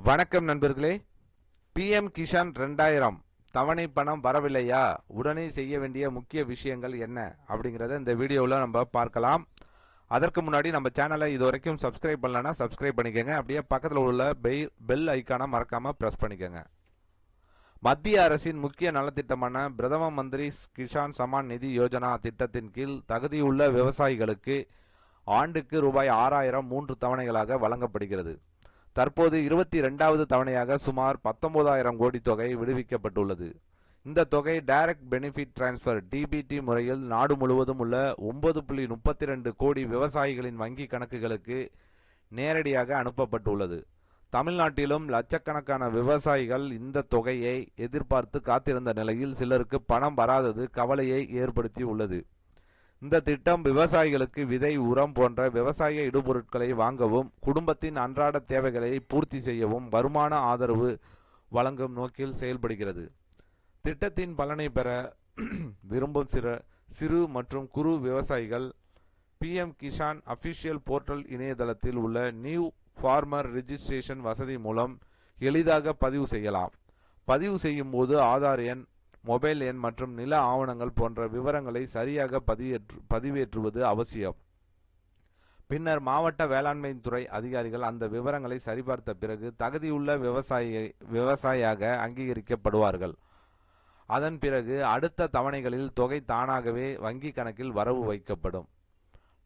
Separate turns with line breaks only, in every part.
வணக்கம் நண்பர்களே. PM கிஷான் 2000 தவணை பணம் வரவில்லையா, உடனே செய்ய வேண்டிய முக்கிய விஷயங்கள் என்ன அப்படிங்கறத இந்த வீடியோவில் நம்ம பார்க்கலாம். அதற்கு முன்னாடி நம்ம சேனலை இதுவரைக்கும் சப்ஸ்கிரைப் பண்ணலன்னா சப்ஸ்கிரைப் பண்ணிக்கோங்க. அப்படியே பக்கத்தில் உள்ள பெல் ஐக்கானை மறக்காம பிரஸ் பண்ணிக்கோங்க. மத்திய அரசின் முக்கிய நலத்திட்டமான பிரதம மந்திரி கிஷான் சம்மான் நிதி யோஜனா திட்டத்தின் கீழ் தகுதியுள்ள விவசாயிகளுக்கு ஆண்டுக்கு ரூபாய் 6000 3 தவணைகளாக வழங்கப்படுகிறது. தற்போது 22வது தவணையாக சுமார் 19,000 கோடி தொகை விடுவிக்கப்பட்டுள்ளது. இந்த தொகை டைரக்ட் பெனிஃபிட் டிரான்ஸ்பர் டிபிடி முறையில் நாடு முழுவதும் உள்ள 9.32 கோடி விவசாயிகளின் வங்கி கணக்குகளுக்கு நேரடியாக அனுப்பப்பட்டுள்ளது. தமிழ்நாட்டிலும் லட்சக்கணக்கான விவசாயிகள் இந்த தொகையை எதிர்பார்த்து காத்திருந்த நிலையில் சிலருக்கு பணம் வராதது கவலையை ஏற்படுத்தி உள்ளது. இந்த திட்டம் விவசாயிகளுக்கு விதை, உரம் போன்ற விவசாய இடுபொருட்களை வாங்கவும், குடும்பத்தின் அன்றாட தேவைகளை பூர்த்தி செய்யவும் வருமான ஆதரவு வழங்கும் நோக்கில் செயல்படுகிறது. திட்டத்தின் பலனை பெற விரும்பும் சிறு மற்றும் குறு விவசாயிகள் PM கிஷான் அபிஷியல் போர்ட்டல் இணையதளத்தில் உள்ள நியூ ஃபார்மர் ரிஜிஸ்ட்ரேஷன் வசதி மூலம் எளிதாக பதிவு செய்யலாம். பதிவு செய்யும் போது ஆதார் எண், மொபைல் எண் மற்றும் நில ஆவணங்கள் போன்ற விவரங்களை சரியாக பதிவேற்றுவது அவசியம். பின்னர் மாவட்ட வேளாண்மை துறை அதிகாரிகள் அந்த விவரங்களை சரிபார்த்த பிறகு தகுதியுள்ள விவசாயியாக அங்கீகரிக்கப்படுவார்கள். அதன் பிறகு அடுத்த தவணைகளில் தொகை தானாகவே வங்கி கணக்கில் வரவு வைக்கப்படும்.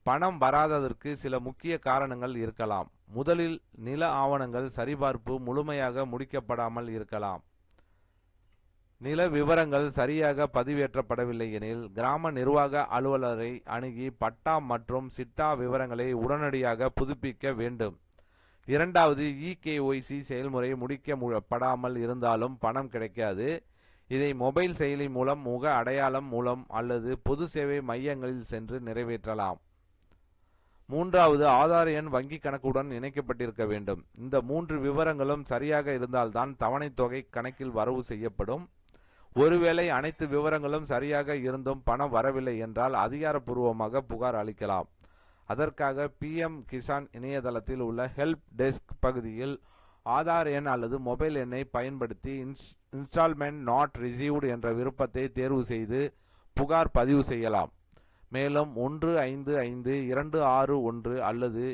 பணம் வராததற்கு சில முக்கிய காரணங்கள் இருக்கலாம். முதலில் நில ஆவணங்கள் சரிபார்ப்பு முழுமையாக முடிக்கப்படாமல் இருக்கலாம். நில விவரங்கள் சரியாக பதிவேற்றப்படவில்லை எனில் கிராம நிர்வாக அலுவலரை அணுகி பட்டா மற்றும் சிட்டா விவரங்களை உடனடியாக புதுப்பிக்க வேண்டும். இரண்டாவது, EKYC செயல்முறை முடிக்கப்படாமல் இருந்தாலும் பணம் கிடைக்காது. இதை மொபைல் செயலி மூலம், முக அடையாளம் மூலம் அல்லது பொது சேவை மையங்களில் சென்று நிறைவேற்றலாம். மூன்றாவது, ஆதார் எண் வங்கி கணக்குடன் இணைக்கப்பட்டிருக்க வேண்டும். இந்த 3 விவரங்களும் சரியாக இருந்தால்தான் தவணை தொகை கணக்கில் வரவு செய்யப்படும். ஒருவேளை அனைத்து விவரங்களும் சரியாக இருந்தும் பணம் வரவில்லை என்றால் அதிகாரப்பூர்வமாக புகார் அளிக்கலாம். அதற்காக PM கிஷான் இணையதளத்தில் உள்ள ஹெல்ப் டெஸ்க் பகுதியில் ஆதார் எண் அல்லது மொபைல் எண்ணை பயன்படுத்தி இன்ஸ்டால்மெண்ட் நாட் ரிசீவ்டு என்ற விருப்பத்தை தேர்வு செய்து புகார் பதிவு செய்யலாம். மேலும் 155261 அல்லது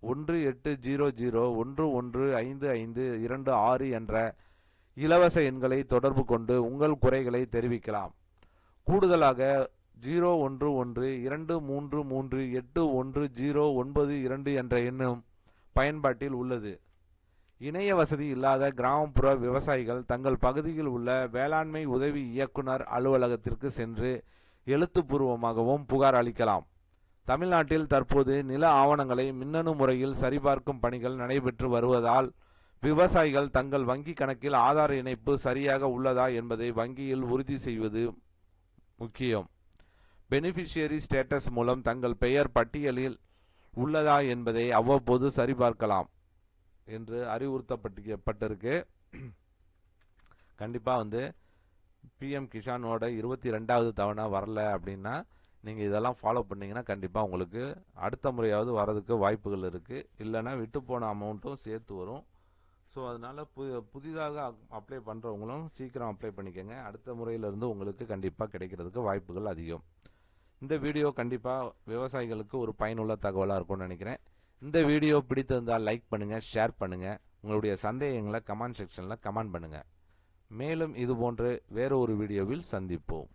1800115526 என்ற இலவச எண்களை தொடர்பு கொண்டு உங்கள் குறைகளை தெரிவிக்கலாம். கூடுதலாக 01123381092 என்ற எண்ணும் பயன்பாட்டில் உள்ளது. இணைய வசதி இல்லாத கிராமப்புற விவசாயிகள் தங்கள் பகுதியில் உள்ள வேளாண்மை உதவி இயக்குனர் அலுவலகத்திற்கு சென்று எழுத்துப்பூர்வமாகவும் புகார் அளிக்கலாம். தமிழ்நாட்டில் தற்போது நில ஆவணங்களை மின்னணு முறையில் சரிபார்க்கும் பணிகள் நடைபெற்று வருவதால் விவசாயிகள் தங்கள் வங்கி கணக்கில் ஆதார் இணைப்பு சரியாக உள்ளதா என்பதை வங்கியில் உறுதி செய்வது முக்கியம். பெனிஃபிஷியரி ஸ்டேட்டஸ் மூலம் தங்கள் பெயர் பட்டியலில் உள்ளதா என்பதை அவ்வப்போது சரிபார்க்கலாம் என்று அறிவுறுத்தப்பட்டிருக்கு. கண்டிப்பா PM கிஷானோட 22வது தவணை வரல அப்படின்னா நீங்கள் இதெல்லாம் ஃபாலோ பண்ணீங்கன்னா கண்டிப்பாக உங்களுக்கு அடுத்த முறையாவது வரதுக்கு வாய்ப்புகள் இருக்குது. இல்லைன்னா விட்டு போன அமௌண்ட்டும் சேர்த்து வரும். ஸோ அதனால் புதிதாக அப்ளை பண்ணுறவங்களும் சீக்கிரம் அப்ளை பண்ணிக்கோங்க. அடுத்த முறையிலிருந்து உங்களுக்கு கண்டிப்பாக கிடைக்கிறதுக்கு வாய்ப்புகள் அதிகம். இந்த வீடியோ கண்டிப்பாக விவசாயிகளுக்கு ஒரு பயனுள்ள தகவலாக இருக்கும்னு நினைக்கிறேன். இந்த வீடியோ பிடித்திருந்தால் லைக் பண்ணுங்கள், ஷேர் பண்ணுங்கள். உங்களுடைய சந்தேகங்களை கமெண்ட் செக்ஷனில் கமெண்ட் பண்ணுங்கள். மேலும் இதுபோன்று வேறு ஒரு வீடியோவில் சந்திப்போம்.